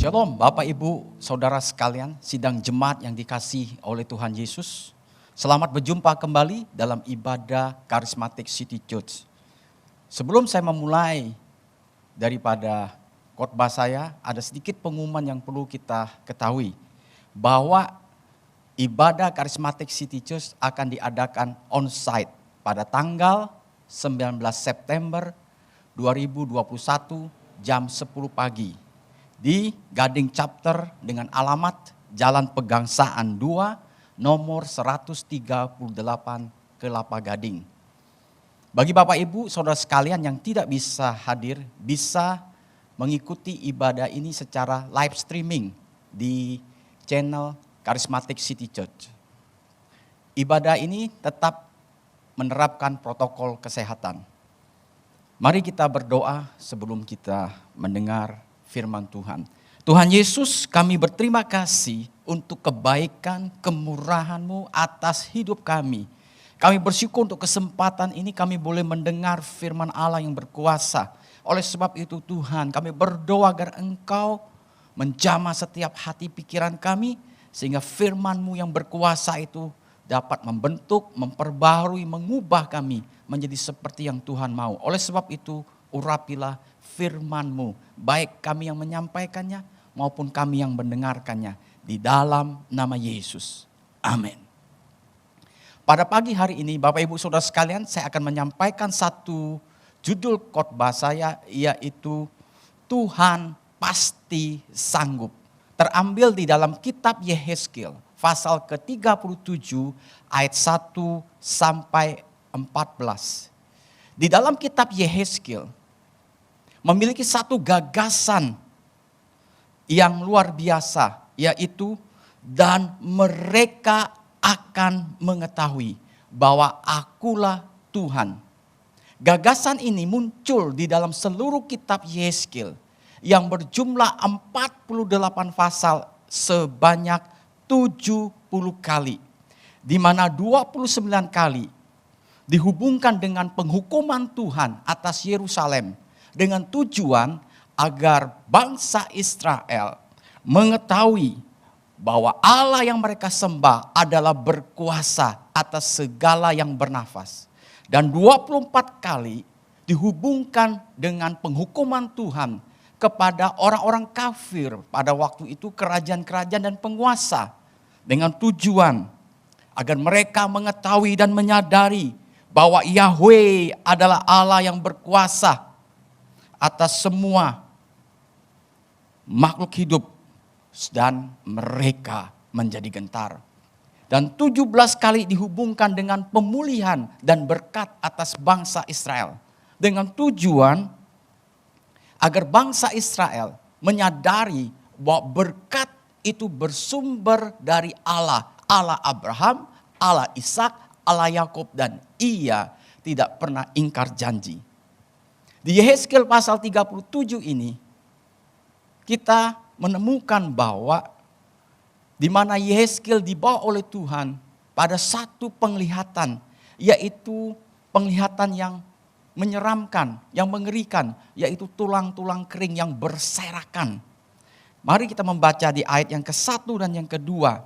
Shalom Bapak Ibu Saudara sekalian, sidang jemaat yang dikasihi oleh Tuhan Yesus. Selamat berjumpa kembali dalam ibadah Charismatic City Church. Sebelum saya memulai daripada khotbah saya, ada sedikit pengumuman yang perlu kita ketahui. Bahwa ibadah Charismatic City Church akan diadakan on-site pada tanggal 19 September 2021 jam 10 pagi. Di Gading Chapter dengan alamat Jalan Pegangsaan 2 nomor 138 Kelapa Gading. Bagi Bapak Ibu Saudara sekalian yang tidak bisa hadir, bisa mengikuti ibadah ini secara live streaming di channel Charismatic City Church. Ibadah ini tetap menerapkan protokol kesehatan. Mari kita berdoa sebelum kita mendengar firman Tuhan. Tuhan Yesus, kami berterima kasih untuk kebaikan, kemurahan-Mu atas hidup kami. Kami bersyukur untuk kesempatan ini kami boleh mendengar firman Allah yang berkuasa. Oleh sebab itu Tuhan, kami berdoa agar Engkau menjamah setiap hati pikiran kami, sehingga firman-Mu yang berkuasa itu dapat membentuk, memperbaharui, mengubah kami menjadi seperti yang Tuhan mau. Oleh sebab itu, urapilah firman-Mu, baik kami yang menyampaikannya maupun kami yang mendengarkannya, di dalam nama Yesus. Amin. Pada pagi hari ini Bapak Ibu Saudara sekalian, saya akan menyampaikan satu judul khotbah saya, yaitu Tuhan Pasti Sanggup. Terambil di dalam kitab Yehezkiel pasal ke-37 ayat 1 sampai 14. Di dalam kitab Yehezkiel memiliki satu gagasan yang luar biasa, yaitu dan mereka akan mengetahui bahwa akulah Tuhan. Gagasan ini muncul di dalam seluruh kitab Yehezkiel yang berjumlah 48 pasal sebanyak 70 kali, di mana 29 kali dihubungkan dengan penghukuman Tuhan atas Yerusalem, dengan tujuan agar bangsa Israel mengetahui bahwa Allah yang mereka sembah adalah berkuasa atas segala yang bernafas. Dan 24 kali dihubungkan dengan penghukuman Tuhan kepada orang-orang kafir pada waktu itu, kerajaan-kerajaan dan penguasa, dengan tujuan agar mereka mengetahui dan menyadari bahwa Yahweh adalah Allah yang berkuasa atas semua makhluk hidup, dan mereka menjadi gentar. Dan 17 kali dihubungkan dengan pemulihan dan berkat atas bangsa Israel, dengan tujuan agar bangsa Israel menyadari bahwa berkat itu bersumber dari Allah, Allah Abraham, Allah Ishak, Allah Yakub, dan Ia tidak pernah ingkar janji. Di Yehezkiel pasal 37 ini kita menemukan bahwa di mana Yehezkiel dibawa oleh Tuhan pada satu penglihatan, yaitu penglihatan yang menyeramkan, yang mengerikan, yaitu tulang-tulang kering yang berserakan. Mari kita membaca di ayat yang ke-1 dan yang kedua.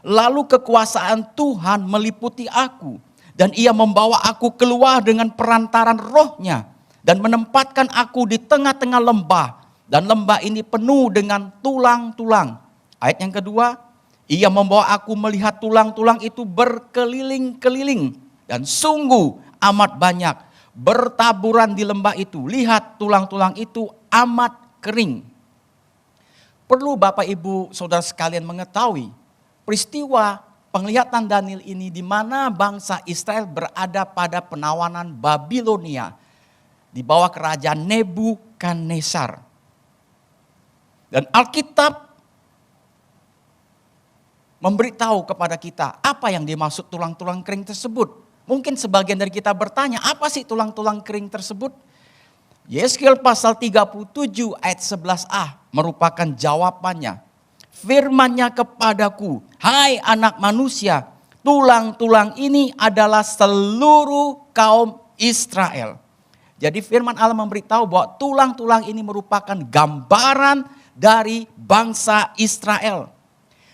Lalu kekuasaan Tuhan meliputi aku, dan Ia membawa aku keluar dengan perantaran Roh-Nya, dan menempatkan aku di tengah-tengah lembah, dan lembah ini penuh dengan tulang-tulang. Ayat yang kedua, Ia membawa aku melihat tulang-tulang itu berkeliling-keliling, dan sungguh amat banyak bertaburan di lembah itu. Lihat, tulang-tulang itu amat kering. Perlu Bapak Ibu Saudara sekalian mengetahui peristiwa penglihatan Daniel ini, di mana bangsa Israel berada pada penawanan Babilonia di bawah kerajaan Nebukadnezar. Dan Alkitab memberitahu kepada kita apa yang dimaksud tulang-tulang kering tersebut. Mungkin sebagian dari kita bertanya, apa sih tulang-tulang kering tersebut? Yehezkiel pasal 37 ayat 11a merupakan jawabannya. Firman-Nya kepadaku, hai anak manusia, tulang-tulang ini adalah seluruh kaum Israel. Jadi firman Allah memberitahu bahwa tulang-tulang ini merupakan gambaran dari bangsa Israel.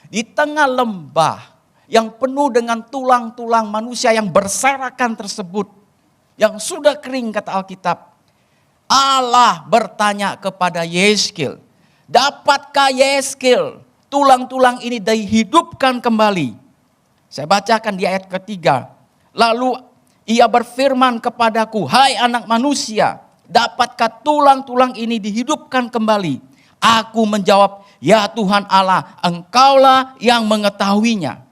Di tengah lembah yang penuh dengan tulang-tulang manusia yang berserakan tersebut, yang sudah kering kata Alkitab, Allah bertanya kepada Yeskil, dapatkah Yeskil tulang-tulang ini dihidupkan kembali? Saya bacakan di ayat ketiga. Lalu ia berfirman kepadaku, hai anak manusia, dapatkah tulang-tulang ini dihidupkan kembali? Aku menjawab, ya Tuhan Allah, Engkaulah yang mengetahuinya.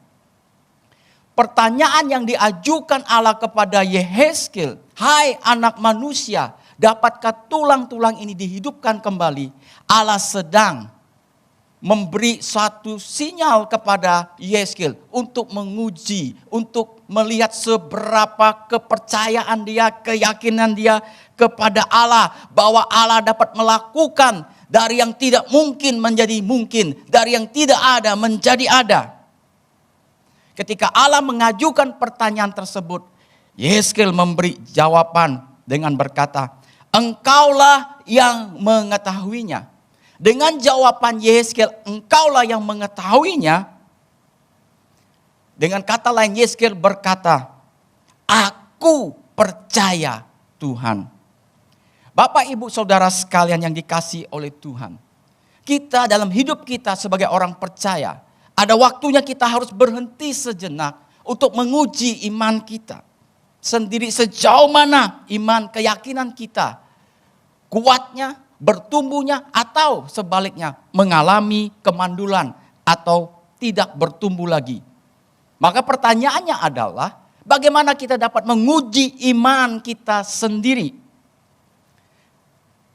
Pertanyaan yang diajukan Allah kepada Yehezkiel, hai anak manusia, dapatkah tulang-tulang ini dihidupkan kembali? Allah sedang memberi suatu sinyal kepada Yehezkiel untuk menguji, untuk melihat seberapa kepercayaan dia, keyakinan dia kepada Allah, bahwa Allah dapat melakukan dari yang tidak mungkin menjadi mungkin, dari yang tidak ada menjadi ada. Ketika Allah mengajukan pertanyaan tersebut, Yehezkiel memberi jawaban dengan berkata, Engkaulah yang mengetahuinya. Dengan jawaban Yehezkiel, Engkaulah yang mengetahuinya. Dengan kata lain, Yehezkiel berkata, aku percaya Tuhan. Bapak, ibu, saudara sekalian yang dikasihi oleh Tuhan, kita dalam hidup kita sebagai orang percaya, ada waktunya kita harus berhenti sejenak untuk menguji iman kita sendiri, sejauh mana iman keyakinan kita kuatnya, bertumbuhnya, atau sebaliknya mengalami kemandulan atau tidak bertumbuh lagi. Maka pertanyaannya adalah, bagaimana kita dapat menguji iman kita sendiri?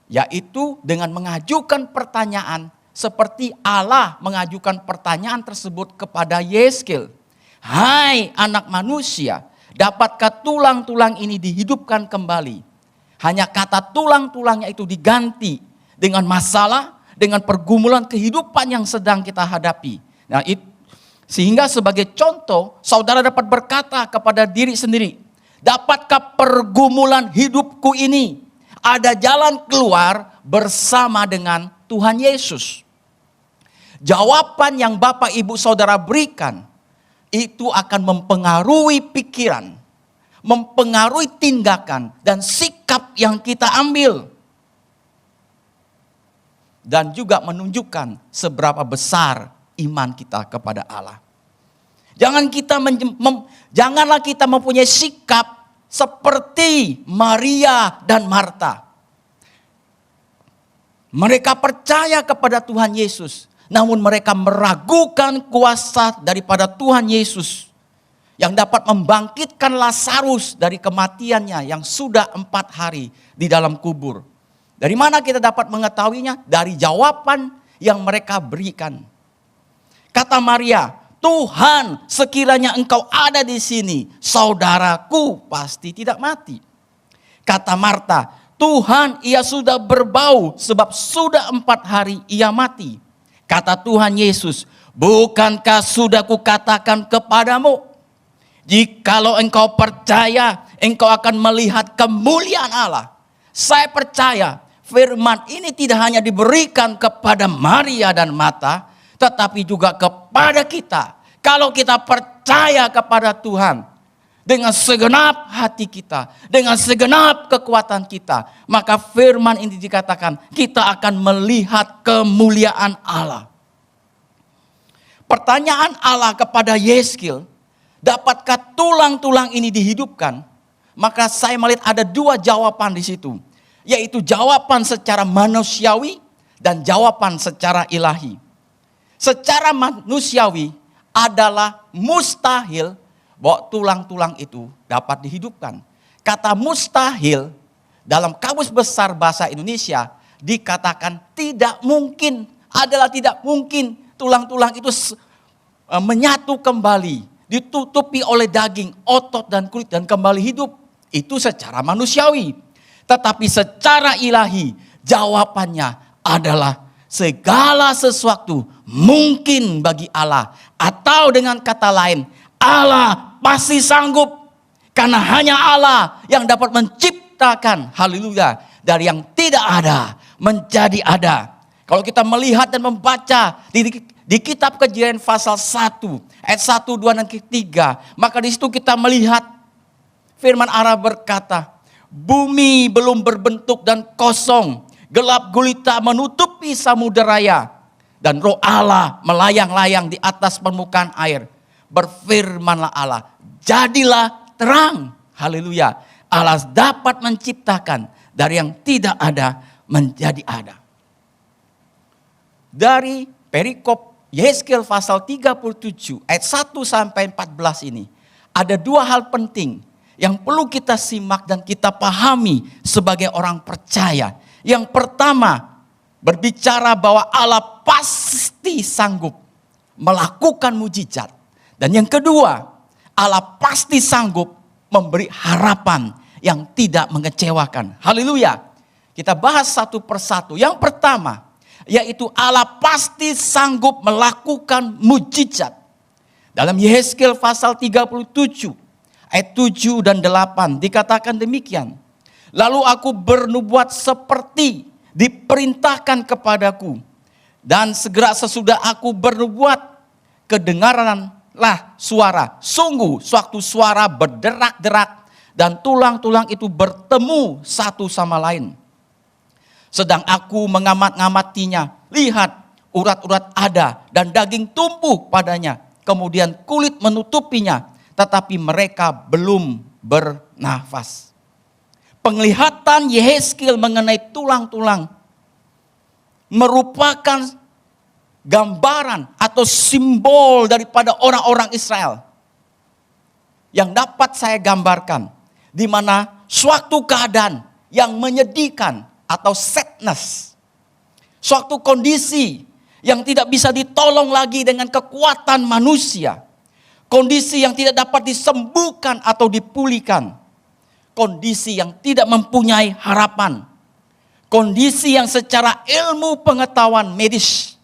Yaitu dengan mengajukan pertanyaan seperti Allah mengajukan pertanyaan tersebut kepada Yehezkiel. Hai anak manusia, dapatkah tulang-tulang ini dihidupkan kembali? Hanya kata tulang-tulangnya itu diganti dengan masalah, dengan pergumulan kehidupan yang sedang kita hadapi. Nah, sehingga sebagai contoh, saudara dapat berkata kepada diri sendiri, dapatkah pergumulan hidupku ini ada jalan keluar bersama dengan Tuhan Yesus? Jawaban yang Bapak Ibu Saudara berikan itu akan mempengaruhi pikiran, mempengaruhi tindakan dan sikap yang kita ambil. Dan juga menunjukkan seberapa besar iman kita kepada Allah. Janganlah kita mempunyai sikap seperti Maria dan Marta. Mereka percaya kepada Tuhan Yesus, namun mereka meragukan kuasa daripada Tuhan Yesus yang dapat membangkitkan Lazarus dari kematiannya yang sudah 4 hari di dalam kubur. Dari mana kita dapat mengetahuinya? Dari jawaban yang mereka berikan. Kata Maria, Tuhan, sekiranya Engkau ada di sini, saudaraku pasti tidak mati. Kata Marta, Tuhan, ia sudah berbau sebab sudah 4 hari ia mati. Kata Tuhan Yesus, bukankah sudah kukatakan kepadamu, jikalau engkau percaya, engkau akan melihat kemuliaan Allah. Saya percaya firman ini tidak hanya diberikan kepada Maria dan Marta, tetapi juga kepada kita. Kalau kita percaya kepada Tuhan dengan segenap hati kita, dengan segenap kekuatan kita, maka firman ini dikatakan kita akan melihat kemuliaan Allah. Pertanyaan Allah kepada Yehezkiel, dapatkah tulang-tulang ini dihidupkan? Maka saya melihat ada 2 jawaban di situ, yaitu jawaban secara manusiawi dan jawaban secara ilahi. Secara manusiawi adalah mustahil bahwa tulang-tulang itu dapat dihidupkan. Kata mustahil dalam Kamus Besar Bahasa Indonesia dikatakan tidak mungkin, adalah tidak mungkin tulang-tulang itu menyatu kembali, ditutupi oleh daging, otot dan kulit dan kembali hidup. Itu secara manusiawi. Tetapi secara ilahi jawabannya adalah segala sesuatu mungkin bagi Allah. Atau dengan kata lain, Allah pasti sanggup. Karena hanya Allah yang dapat menciptakan, haleluya, dari yang tidak ada menjadi ada. Kalau kita melihat dan membaca di kitab Kejadian pasal 1, ayat 1, 2, dan 3, maka di situ kita melihat firman Allah berkata, bumi belum berbentuk dan kosong, gelap gulita menutupi samudera raya, dan roh Allah melayang-layang di atas permukaan air. Berfirmanlah Allah, jadilah terang. Haleluya. Allah dapat menciptakan dari yang tidak ada menjadi ada. Dari perikop Yehezkiel pasal 37 ayat 1 sampai 14 ini, ada dua hal penting yang perlu kita simak dan kita pahami sebagai orang percaya. Yang pertama, berbicara bahwa Allah pasti sanggup melakukan mujizat. Dan yang kedua, Allah pasti sanggup memberi harapan yang tidak mengecewakan. Haleluya. Kita bahas satu persatu. Yang pertama, yaitu Allah pasti sanggup melakukan mujizat. Dalam Yehezkiel pasal 37 ayat 7 dan 8 dikatakan demikian. Lalu aku bernubuat seperti diperintahkan kepadaku, dan segera sesudah aku bernubuat, kedengaranlah suara. Sungguh suatu suara berderak-derak, dan tulang-tulang itu bertemu satu sama lain. Sedang aku mengamat-ngamatinya, lihat urat-urat ada dan daging tumbuh padanya. Kemudian kulit menutupinya, tetapi mereka belum bernafas. Penglihatan Yehezkiel mengenai tulang-tulang merupakan gambaran atau simbol daripada orang-orang Israel. Yang dapat saya gambarkan, di mana suatu keadaan yang menyedihkan atau sadness, suatu kondisi yang tidak bisa ditolong lagi dengan kekuatan manusia, kondisi yang tidak dapat disembuhkan atau dipulihkan, kondisi yang tidak mempunyai harapan, kondisi yang secara ilmu pengetahuan medis,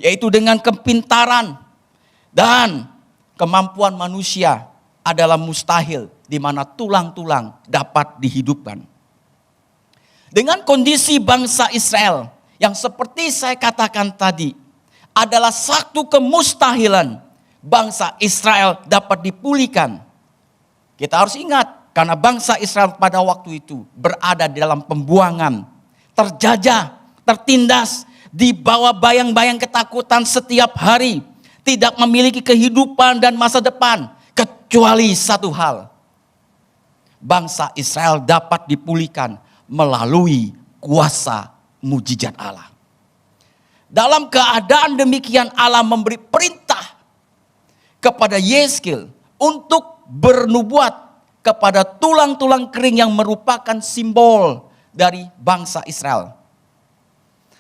yaitu dengan kepintaran dan kemampuan manusia, adalah mustahil di mana tulang-tulang dapat dihidupkan. Dengan kondisi bangsa Israel yang seperti saya katakan tadi, adalah satu kemustahilan bangsa Israel dapat dipulihkan. Kita harus ingat, karena bangsa Israel pada waktu itu berada di dalam pembuangan, terjajah, tertindas, di bawah bayang-bayang ketakutan setiap hari, tidak memiliki kehidupan dan masa depan, kecuali satu hal. Bangsa Israel dapat dipulihkan melalui kuasa mujizat Allah. Dalam keadaan demikian, Allah memberi perintah kepada Yehezkiel untuk bernubuat kepada tulang-tulang kering yang merupakan simbol dari bangsa Israel.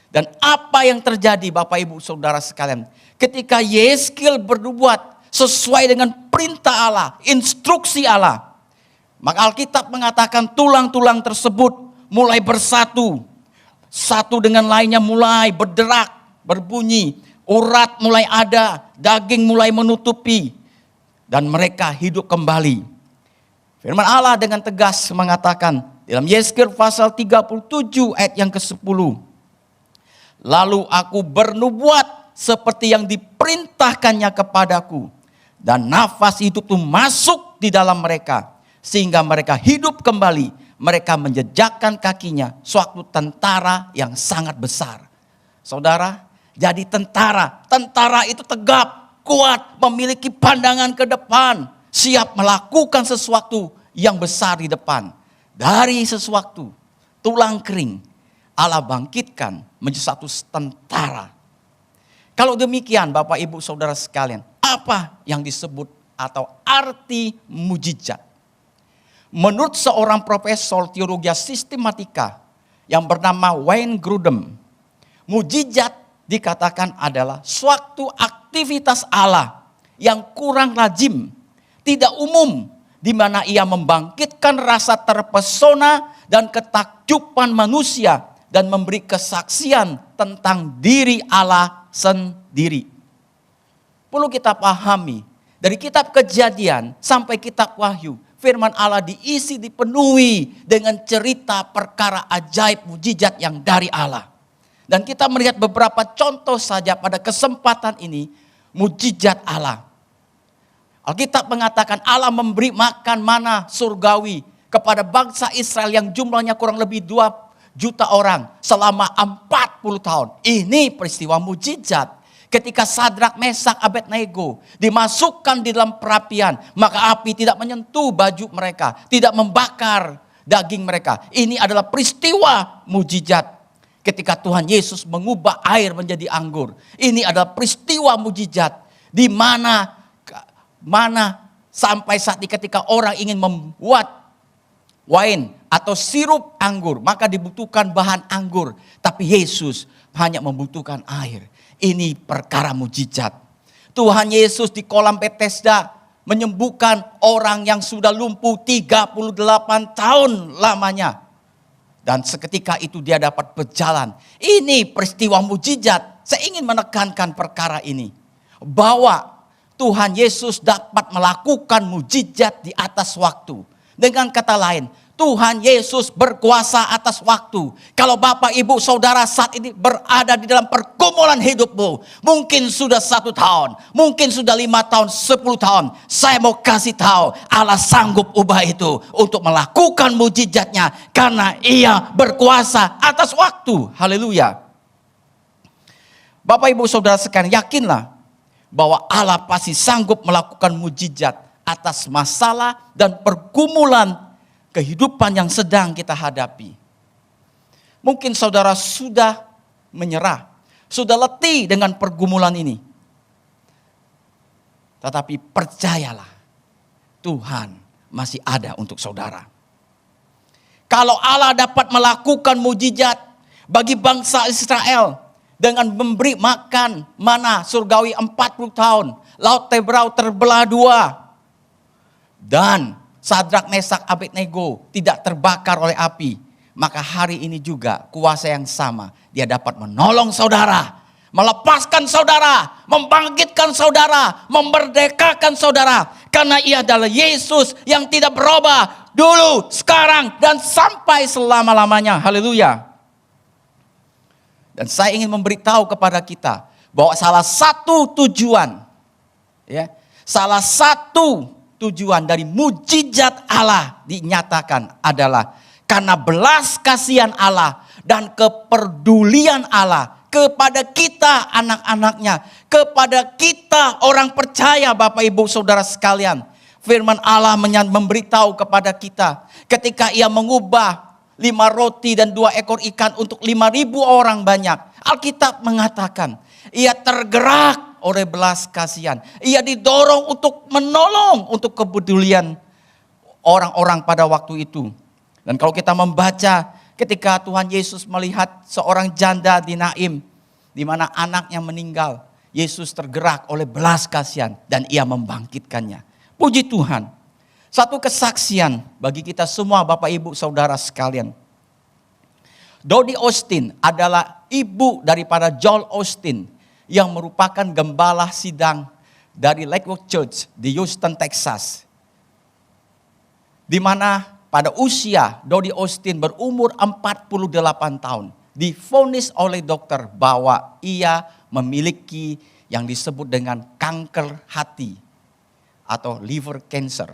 Dan apa yang terjadi Bapak Ibu Saudara sekalian, ketika Yehezkiel bernubuat sesuai dengan perintah Allah, instruksi Allah, maka Alkitab mengatakan tulang-tulang tersebut mulai bersatu, satu dengan lainnya mulai berderak, berbunyi, urat mulai ada, daging mulai menutupi, dan mereka hidup kembali. Firman Allah dengan tegas mengatakan dalam Yehezkiel pasal 37 ayat yang ke-10. Lalu aku bernubuat seperti yang diperintahkannya kepadaku, dan nafas hidup itu masuk di dalam mereka, sehingga mereka hidup kembali. Mereka menjejakkan kakinya suatu tentara yang sangat besar. Saudara, jadi tentara itu tegap, kuat, memiliki pandangan ke depan, siap melakukan sesuatu yang besar di depan. Dari sesuatu tulang kering, Allah bangkitkan menjadi satu tentara. Kalau demikian Bapak Ibu Saudara sekalian, apa yang disebut atau arti mujizat? Menurut seorang profesor teologi sistematika yang bernama Wayne Grudem, mujizat dikatakan adalah suatu aktivitas Allah yang kurang lazim, tidak umum, di mana ia membangkitkan rasa terpesona dan ketakjuban manusia dan memberi kesaksian tentang diri Allah sendiri. Perlu kita pahami, dari kitab Kejadian sampai kitab Wahyu, firman Allah dipenuhi dengan cerita perkara ajaib mujizat yang dari Allah. Dan kita melihat beberapa contoh saja pada kesempatan ini, mujizat Allah. Alkitab mengatakan Allah memberi makan mana surgawi kepada bangsa Israel yang jumlahnya kurang lebih 2 juta orang selama 40 tahun. Ini peristiwa mujizat. Ketika Sadrak, Mesak, Abednego dimasukkan di dalam perapian, maka api tidak menyentuh baju mereka, tidak membakar daging mereka. Ini adalah peristiwa mujizat. Ketika Tuhan Yesus mengubah air menjadi anggur, ini adalah peristiwa mujizat. Di mana sampai saat ini ketika orang ingin membuat wine atau sirup anggur, maka dibutuhkan bahan anggur. Tapi Yesus hanya membutuhkan air. Ini perkara mujizat. Tuhan Yesus di kolam Bethesda menyembuhkan orang yang sudah lumpuh 38 tahun lamanya. Dan seketika itu dia dapat berjalan. Ini peristiwa mujizat. Saya ingin menekankan perkara ini. Bahwa Tuhan Yesus dapat melakukan mujizat di atas waktu. Dengan kata lain, Tuhan Yesus berkuasa atas waktu. Kalau Bapak, Ibu, Saudara saat ini berada di dalam pergumulan hidupmu. Mungkin sudah 1 tahun. Mungkin sudah 5 tahun, 10 tahun. Saya mau kasih tahu Allah sanggup ubah itu untuk melakukan mujizatnya. Karena Ia berkuasa atas waktu. Haleluya. Bapak, Ibu, Saudara sekalian, yakinlah bahwa Allah pasti sanggup melakukan mujizat atas masalah dan pergumulan kehidupan yang sedang kita hadapi. Mungkin saudara sudah menyerah, sudah letih dengan pergumulan ini. Tetapi percayalah, Tuhan masih ada untuk saudara. Kalau Allah dapat melakukan mujizat bagi bangsa Israel dengan memberi makan mana surgawi 40 tahun, laut Tebrau terbelah 2, dan Sadrak, Mesak, Abednego tidak terbakar oleh api, maka hari ini juga kuasa yang sama dia dapat menolong saudara, melepaskan saudara, membangkitkan saudara, memerdekakan saudara. Karena Ia adalah Yesus yang tidak berubah dulu, sekarang, dan sampai selama-lamanya. Haleluya. Dan saya ingin memberitahu kepada kita bahwa salah satu tujuan, salah satu tujuan dari mujizat Allah dinyatakan adalah karena belas kasihan Allah dan kepedulian Allah kepada kita anak-anaknya, kepada kita orang percaya. Bapak, Ibu, Saudara sekalian, firman Allah memberitahu kepada kita ketika Ia mengubah 5 roti dan 2 ekor ikan untuk 5.000 orang banyak. Alkitab mengatakan Ia tergerak oleh belas kasihan. Ia didorong untuk menolong, untuk kepedulian orang-orang pada waktu itu. Dan kalau kita membaca ketika Tuhan Yesus melihat seorang janda di Naim, di mana anaknya meninggal, Yesus tergerak oleh belas kasihan dan Ia membangkitkannya. Puji Tuhan. Satu kesaksian bagi kita semua, Bapak, Ibu, Saudara sekalian. Dodie Austin adalah ibu daripada Joel Austin, yang merupakan gembala sidang dari Lakewood Church di Houston, Texas. Di mana pada usia Dodie Austin berumur 48 tahun, divonis oleh dokter bahwa ia memiliki yang disebut dengan kanker hati atau liver cancer,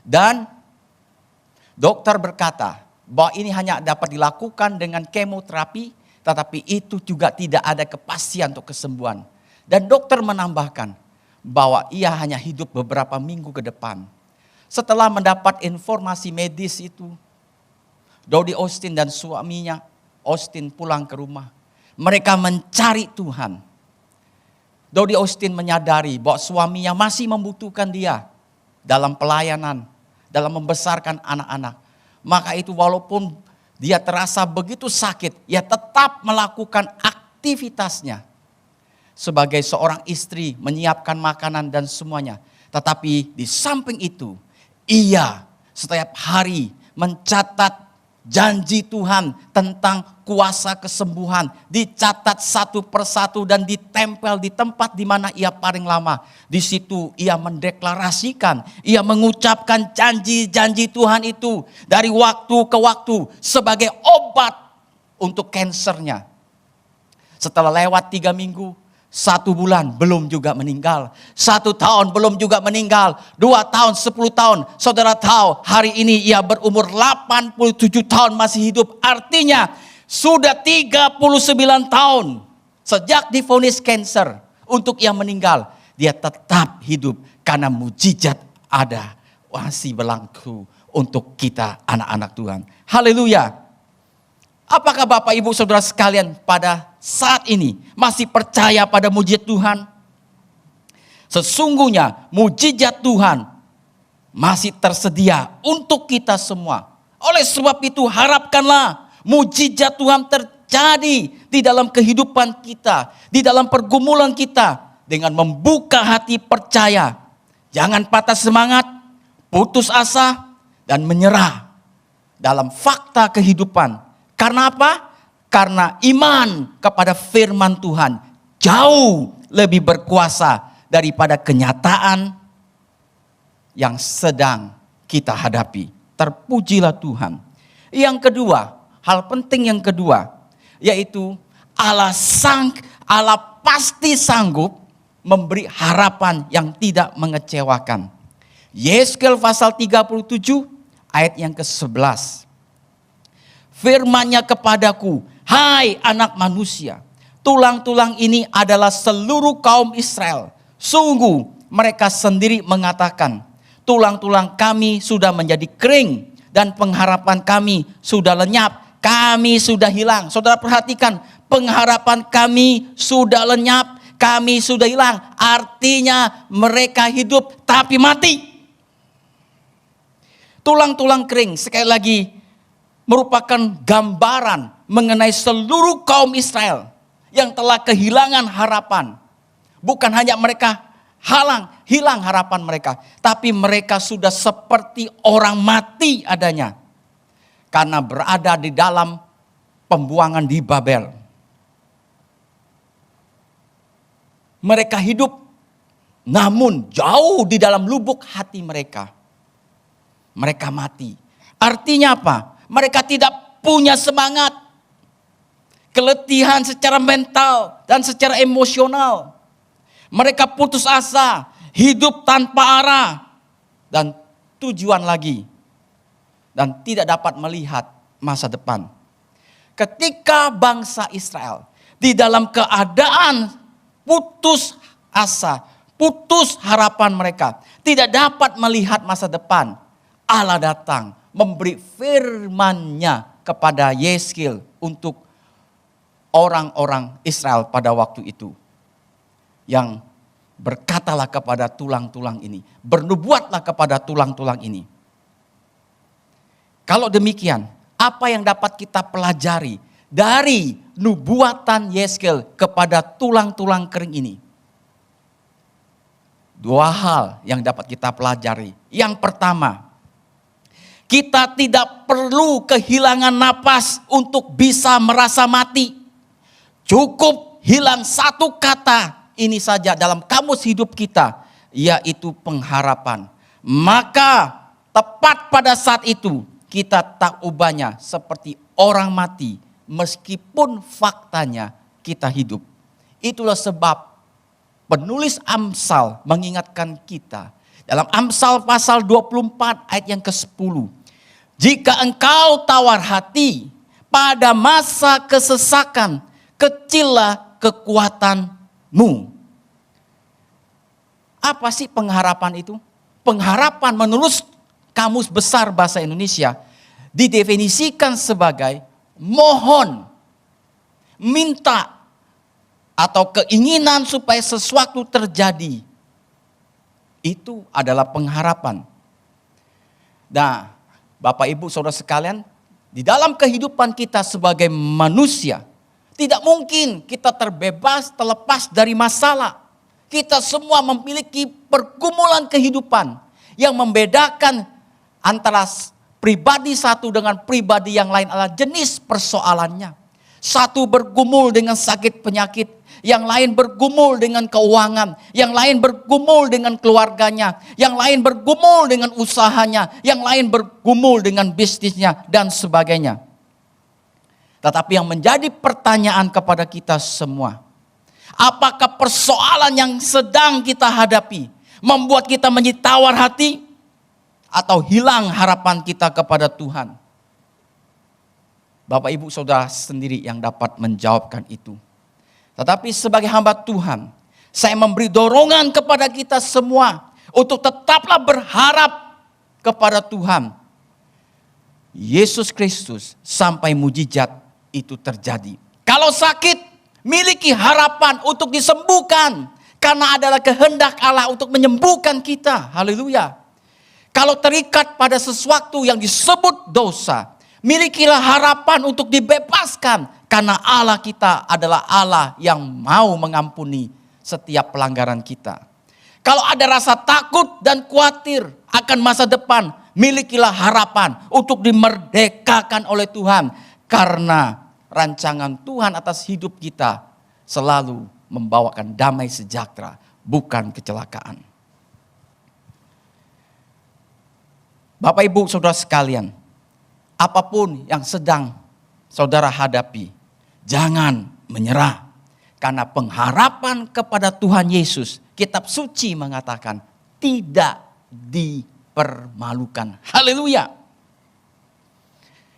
Dan dokter berkata bahwa ini hanya dapat dilakukan dengan kemoterapi, tetapi itu juga tidak ada kepastian untuk kesembuhan. Dan dokter menambahkan bahwa ia hanya hidup beberapa minggu ke depan. Setelah mendapat informasi medis itu, Dodie Austin dan suaminya Austin pulang ke rumah. Mereka mencari Tuhan. Dodie Austin menyadari bahwa suaminya masih membutuhkan dia dalam pelayanan, dalam membesarkan anak-anak. Maka itu walaupun dia terasa begitu sakit, ia tetap melakukan aktivitasnya. Sebagai seorang istri, menyiapkan makanan dan semuanya. Tetapi di samping itu, ia setiap hari mencatat janji Tuhan tentang kuasa kesembuhan. Dicatat satu persatu dan ditempel di tempat di mana ia paling lama. Di situ ia mendeklarasikan, ia mengucapkan janji-janji Tuhan itu dari waktu ke waktu sebagai obat untuk kansernya. Setelah lewat 3 minggu, 1 bulan belum juga meninggal. 1 tahun belum juga meninggal. 2 tahun, 10 tahun. Saudara tahu hari ini ia berumur 87 tahun masih hidup. Artinya sudah 39 tahun. Sejak divonis kanker untuk ia meninggal. Dia tetap hidup karena mujizat ada. Masih berlaku untuk kita anak-anak Tuhan. Haleluya. Apakah Bapak Ibu Saudara sekalian pada saat ini masih percaya pada mujizat Tuhan? Sesungguhnya mujizat Tuhan masih tersedia untuk kita semua. Oleh sebab itu harapkanlah mujizat Tuhan terjadi di dalam kehidupan kita, di dalam pergumulan kita dengan membuka hati percaya. Jangan patah semangat, putus asa dan menyerah dalam fakta kehidupan. Karena apa? Karena iman kepada firman Tuhan jauh lebih berkuasa daripada kenyataan yang sedang kita hadapi. Terpujilah Tuhan. Yang kedua, hal penting yang kedua, yaitu Allah pasti sanggup memberi harapan yang tidak mengecewakan. Yeskel pasal 37 ayat yang ke-11. Firman-Nya kepadaku, hai anak manusia, tulang-tulang ini adalah seluruh kaum Israel. Sungguh mereka sendiri mengatakan, tulang-tulang kami sudah menjadi kering dan pengharapan kami sudah lenyap, kami sudah hilang. Saudara perhatikan, pengharapan kami sudah lenyap, kami sudah hilang. Artinya mereka hidup tapi mati. Tulang-tulang kering, sekali lagi, merupakan gambaran mengenai seluruh kaum Israel yang telah kehilangan harapan. Bukan hanya mereka hilang harapan mereka, tapi mereka sudah seperti orang mati adanya. Karena berada di dalam pembuangan di Babel. Mereka hidup, namun jauh di dalam lubuk hati mereka. Mereka mati. Artinya apa? Mereka tidak punya semangat. Keletihan secara mental dan secara emosional. Mereka putus asa, hidup tanpa arah dan tujuan lagi. Dan tidak dapat melihat masa depan. Ketika bangsa Israel di dalam keadaan putus asa, putus harapan mereka, tidak dapat melihat masa depan, Allah datang memberi firman-Nya kepada Yeskel untuk orang-orang Israel pada waktu itu. Yang berkatalah kepada tulang-tulang ini, bernubuatlah kepada tulang-tulang ini. Kalau demikian, apa yang dapat kita pelajari dari nubuatan Yeskel kepada tulang-tulang kering ini? 2 hal yang dapat kita pelajari. Yang pertama, kita tidak perlu kehilangan napas untuk bisa merasa mati. Cukup hilang 1 kata ini saja dalam kamus hidup kita, yaitu pengharapan. Maka tepat pada saat itu kita tak ubahnya seperti orang mati meskipun faktanya kita hidup. Itulah sebab penulis Amsal mengingatkan kita dalam Amsal pasal 24 ayat yang ke-10. Jika engkau tawar hati pada masa kesesakan, kecillah kekuatanmu. Apa sih pengharapan itu? Pengharapan menurut Kamus Besar Bahasa Indonesia didefinisikan sebagai mohon, minta, atau keinginan supaya sesuatu terjadi. Itu adalah pengharapan. Nah, Bapak Ibu Saudara sekalian, di dalam kehidupan kita sebagai manusia, tidak mungkin kita terlepas dari masalah. Kita semua memiliki pergumulan kehidupan yang membedakan antara pribadi satu dengan pribadi yang lain adalah jenis persoalannya. Satu bergumul dengan sakit penyakit, yang lain bergumul dengan keuangan, yang lain bergumul dengan keluarganya, yang lain bergumul dengan usahanya, yang lain bergumul dengan bisnisnya dan sebagainya. Tetapi yang menjadi pertanyaan kepada kita semua, apakah persoalan yang sedang kita hadapi membuat kita menjadi tawar hati atau hilang harapan kita kepada Tuhan? Bapak Ibu Saudara sendiri yang dapat menjawabkan itu. Tetapi sebagai hamba Tuhan, saya memberi dorongan kepada kita semua untuk tetaplah berharap kepada Tuhan Yesus Kristus sampai mujizat itu terjadi. Kalau sakit, miliki harapan untuk disembuhkan karena adalah kehendak Allah untuk menyembuhkan kita. Haleluya. Kalau terikat pada sesuatu yang disebut dosa, milikilah harapan untuk dibebaskan karena Allah kita adalah Allah yang mau mengampuni setiap pelanggaran kita. Kalau ada rasa takut dan khawatir akan masa depan, milikilah harapan untuk dimerdekakan oleh Tuhan. Karena rancangan Tuhan atas hidup kita selalu membawakan damai sejahtera, bukan kecelakaan. Bapak Ibu Saudara sekalian, apapun yang sedang saudara hadapi, jangan menyerah. Karena pengharapan kepada Tuhan Yesus, kitab suci mengatakan tidak dipermalukan. Haleluya.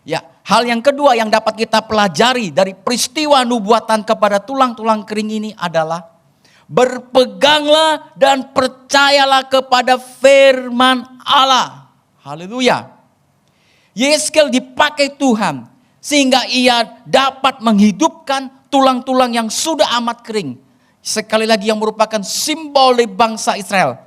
Ya, hal yang kedua yang dapat kita pelajari dari peristiwa nubuatan kepada tulang-tulang kering ini adalah berpeganglah dan percayalah kepada firman Allah. Haleluya. Yeskel dipakai Tuhan sehingga ia dapat menghidupkan tulang-tulang yang sudah amat kering. Sekali lagi yang merupakan simbol dari bangsa Israel.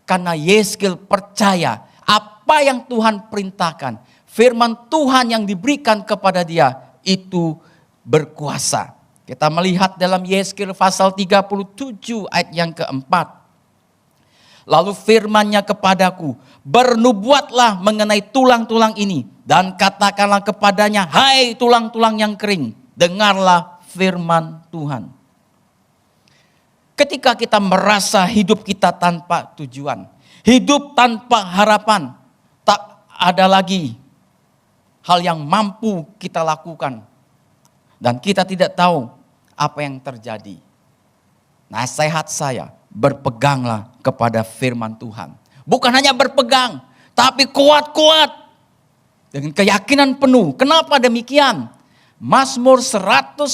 Karena Yeskel percaya apa yang Tuhan perintahkan. Firman Tuhan yang diberikan kepada dia itu berkuasa. Kita melihat dalam Yeskel pasal 37 ayat yang keempat. Lalu firman-Nya kepadaku, bernubuatlah mengenai tulang-tulang ini. Dan katakanlah kepadanya, hai tulang-tulang yang kering, dengarlah firman Tuhan. Ketika kita merasa hidup kita tanpa tujuan, hidup tanpa harapan, tak ada lagi hal yang mampu kita lakukan. Dan kita tidak tahu apa yang terjadi. Nasihat saya, berpeganglah kepada firman Tuhan. Bukan hanya berpegang, tapi kuat-kuat. Dengan keyakinan penuh. Kenapa demikian? Mazmur 119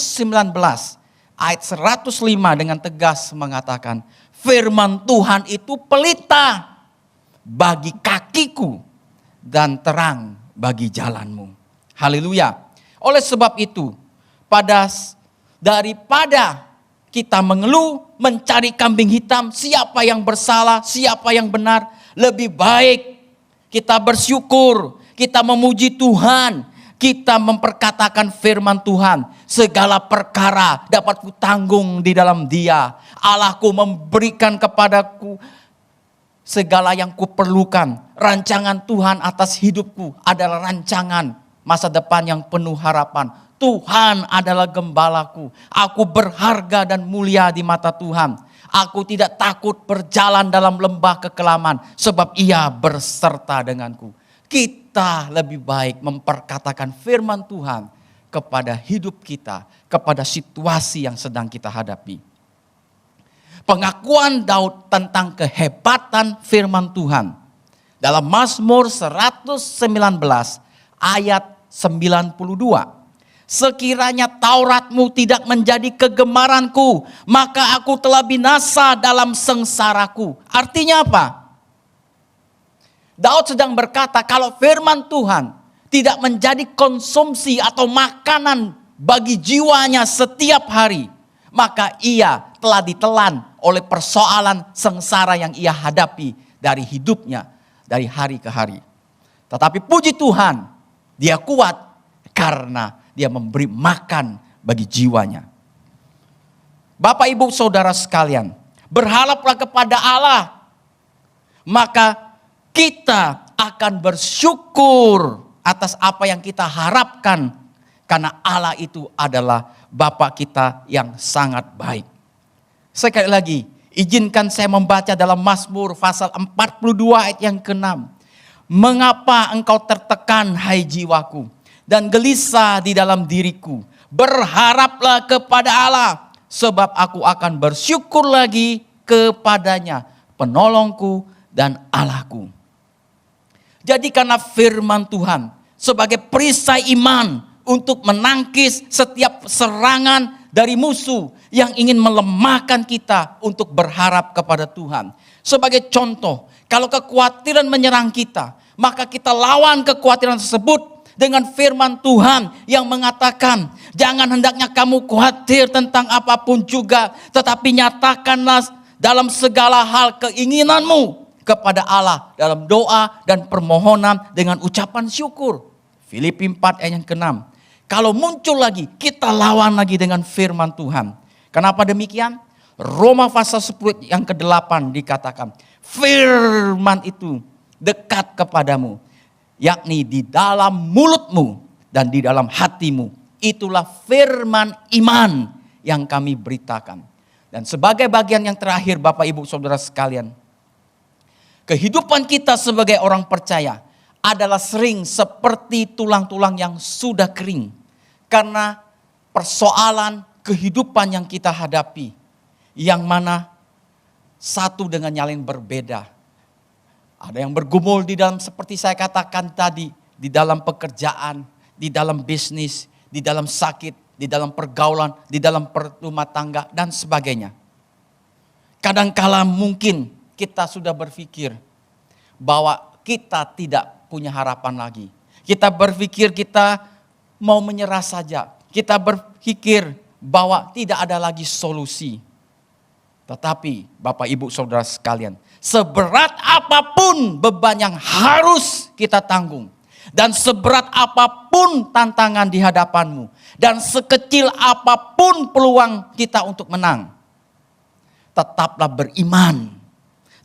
ayat 105 dengan tegas mengatakan, firman Tuhan itu pelita bagi kakiku dan terang bagi jalanmu. Haleluya. Oleh sebab itu, daripada kita mengeluh, mencari kambing hitam, siapa yang bersalah, siapa yang benar, lebih baik kita bersyukur, kita memuji Tuhan, kita memperkatakan firman Tuhan. Segala perkara dapat kutanggung di dalam Dia. Allahku memberikan kepadaku segala yang kuperlukan. Rancangan Tuhan atas hidupku adalah rancangan masa depan yang penuh harapan. Tuhan adalah gembalaku. Aku berharga dan mulia di mata Tuhan. Aku tidak takut berjalan dalam lembah kekelaman, sebab Ia berserta denganku. Kita lebih baik memperkatakan firman Tuhan kepada hidup kita, kepada situasi yang sedang kita hadapi. Pengakuan Daud tentang kehebatan firman Tuhan dalam Mazmur 119 ayat 92. Sekiranya Tauratmu tidak menjadi kegemaranku, maka aku telah binasa dalam sengsaraku. Artinya apa? Daud sedang berkata kalau firman Tuhan tidak menjadi konsumsi atau makanan bagi jiwanya setiap hari, maka ia telah ditelan oleh persoalan sengsara yang ia hadapi dari hidupnya, dari hari ke hari. Tetapi puji Tuhan, dia kuat karena dia memberi makan bagi jiwanya. Bapak Ibu Saudara sekalian, berharaplah kepada Allah, maka kita akan bersyukur atas apa yang kita harapkan. Karena Allah itu adalah Bapa kita yang sangat baik. Sekali lagi, izinkan saya membaca dalam Mazmur pasal 42 ayat yang ke-6. Mengapa engkau tertekan hai jiwaku? dan gelisah di dalam diriku. Berharaplah kepada Allah, sebab aku akan bersyukur lagi kepadanya, penolongku dan Allahku. Jadikanlah firman Tuhan sebagai perisai iman untuk menangkis setiap serangan dari musuh yang ingin melemahkan kita untuk berharap kepada Tuhan. Sebagai contoh, kalau kekhawatiran menyerang kita, maka kita lawan kekhawatiran tersebut dengan firman Tuhan yang mengatakan, jangan hendaknya kamu khawatir tentang apapun juga, tetapi nyatakanlah dalam segala hal keinginanmu kepada Allah dalam doa dan permohonan dengan ucapan syukur. Filipi 4 ayat yang ke-6. Kalau muncul lagi, kita lawan lagi dengan firman Tuhan. Kenapa demikian? Roma pasal 10 yang ke-8 dikatakan, firman itu dekat kepadamu, yakni di dalam mulutmu dan di dalam hatimu. Itulah firman iman yang kami beritakan. Dan sebagai bagian yang terakhir, Bapak Ibu Saudara sekalian, kehidupan kita sebagai orang percaya adalah sering seperti tulang-tulang yang sudah kering. Karena persoalan kehidupan yang kita hadapi, yang mana satu dengan yang lain berbeda. Ada yang bergumul di dalam, seperti saya katakan tadi, di dalam pekerjaan, di dalam bisnis, di dalam sakit, di dalam pergaulan, di dalam rumah tangga, dan sebagainya. Kadangkala mungkin kita sudah berpikir bahwa kita tidak punya harapan lagi. Kita berpikir kita mau menyerah saja. Kita berpikir bahwa tidak ada lagi solusi. Tetapi Bapak Ibu Saudara sekalian, seberat apapun beban yang harus kita tanggung, dan seberat apapun tantangan di hadapanmu, dan sekecil apapun peluang kita untuk menang, tetaplah beriman,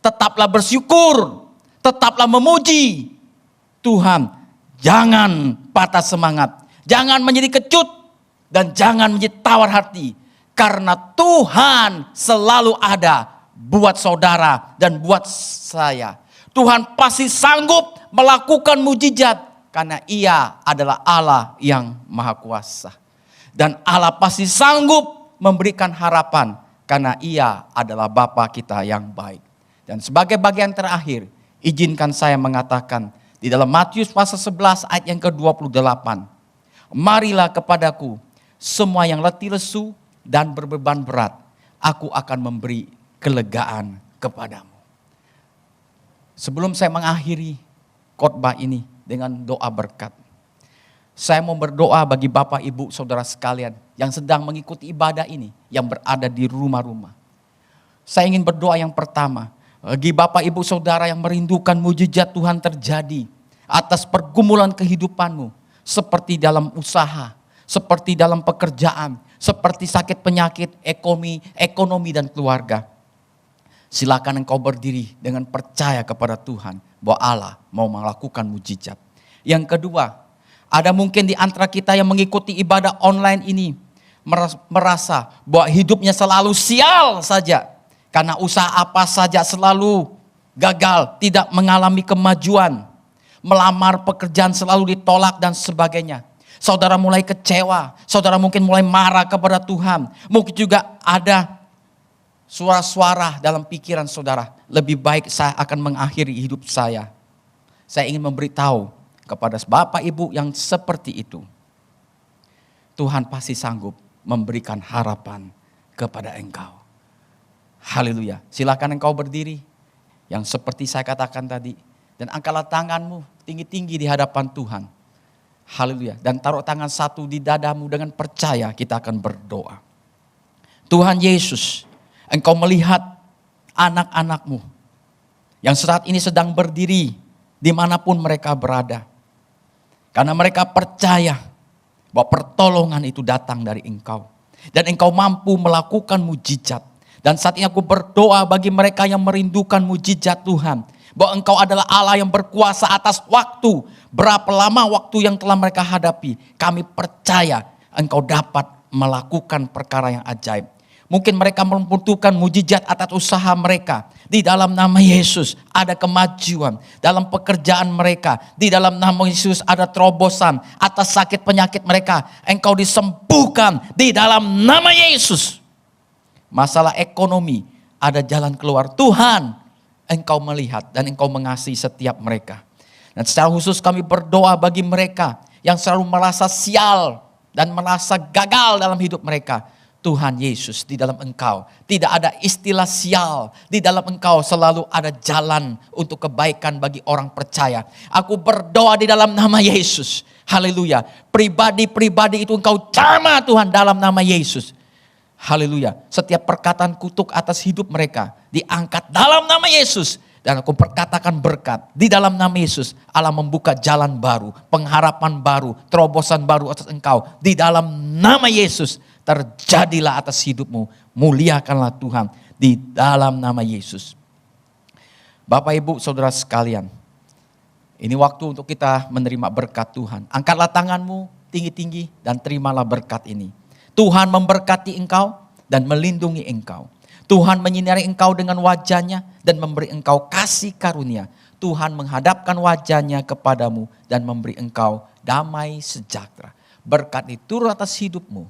tetaplah bersyukur, tetaplah memuji Tuhan. Jangan patah semangat, jangan menjadi kecut, dan jangan menjadi tawar hati. Karena Tuhan selalu ada buat saudara dan buat saya. Tuhan pasti sanggup melakukan mujizat karena Ia adalah Allah yang Maha Kuasa. Dan Allah pasti sanggup memberikan harapan karena Ia adalah Bapa kita yang baik. Dan sebagai bagian terakhir, izinkan saya mengatakan di dalam Matius pasal 11 ayat yang ke-28. Marilah kepadaku semua yang letih lesu dan berbeban berat, aku akan memberi kelegaan kepadamu. Sebelum saya mengakhiri khotbah ini dengan doa berkat, saya mau berdoa bagi Bapak Ibu Saudara sekalian yang sedang mengikuti ibadah ini, yang berada di rumah-rumah. Saya ingin berdoa yang pertama, bagi Bapak Ibu Saudara yang merindukan mujizat Tuhan terjadi atas pergumulan kehidupanmu, seperti dalam usaha, seperti dalam pekerjaan, seperti sakit penyakit, ekonomi dan keluarga. Silakan engkau berdiri dengan percaya kepada Tuhan bahwa Allah mau melakukan mujizat. Yang kedua, ada mungkin di antara kita yang mengikuti ibadah online ini merasa bahwa hidupnya selalu sial saja. Karena usaha apa saja selalu gagal, tidak mengalami kemajuan. Melamar pekerjaan selalu ditolak dan sebagainya. Saudara mulai kecewa, saudara mungkin mulai marah kepada Tuhan. Mungkin juga ada suara-suara dalam pikiran saudara, lebih baik saya akan mengakhiri hidup saya. Saya ingin memberitahu kepada Bapak Ibu yang seperti itu, Tuhan pasti sanggup memberikan harapan kepada engkau. Haleluya. Silakan engkau berdiri, yang seperti saya katakan tadi, dan angkatlah tanganmu tinggi-tinggi di hadapan Tuhan. Haleluya. Dan taruh tangan satu di dadamu dengan percaya kita akan berdoa. Tuhan Yesus, Engkau melihat anak-anakmu yang saat ini sedang berdiri dimanapun mereka berada. Karena mereka percaya bahwa pertolongan itu datang dari Engkau. Dan Engkau mampu melakukan mujizat. Dan saat ini aku berdoa bagi mereka yang merindukan mujizat Tuhan. Bahwa Engkau adalah Allah yang berkuasa atas waktu. Berapa lama waktu yang telah mereka hadapi. Kami percaya Engkau dapat melakukan perkara yang ajaib. Mungkin mereka membutuhkan mujizat atas usaha mereka. Di dalam nama Yesus ada kemajuan. Dalam pekerjaan mereka. Di dalam nama Yesus ada terobosan. Atas sakit penyakit mereka. Engkau disembuhkan di dalam nama Yesus. Masalah ekonomi ada jalan keluar. Tuhan, Engkau melihat dan Engkau mengasihi setiap mereka. Dan secara khusus kami berdoa bagi mereka yang selalu merasa sial dan merasa gagal dalam hidup mereka. Tuhan Yesus, di dalam Engkau tidak ada istilah sial. Di dalam Engkau selalu ada jalan untuk kebaikan bagi orang percaya. Aku berdoa di dalam nama Yesus. Haleluya. Pribadi-pribadi itu Engkau jamah Tuhan dalam nama Yesus. Haleluya. Setiap perkataan kutuk atas hidup mereka diangkat dalam nama Yesus. Dan aku perkatakan berkat di dalam nama Yesus. Allah membuka jalan baru, pengharapan baru, terobosan baru atas engkau. Di dalam nama Yesus terjadilah atas hidupmu. Muliakanlah Tuhan di dalam nama Yesus. Bapak Ibu Saudara sekalian, ini waktu untuk kita menerima berkat Tuhan. Angkatlah tanganmu tinggi-tinggi dan terimalah berkat ini. Tuhan memberkati engkau dan melindungi engkau. Tuhan menyinari engkau dengan wajahnya dan memberi engkau kasih karunia. Tuhan menghadapkan wajahnya kepadamu dan memberi engkau damai sejahtera. Berkat itu turun atas hidupmu,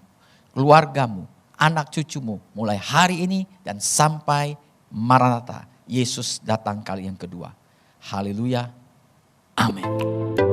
keluargamu, anak cucumu mulai hari ini dan sampai Maranatha. Yesus datang kali yang kedua. Haleluya. Amin.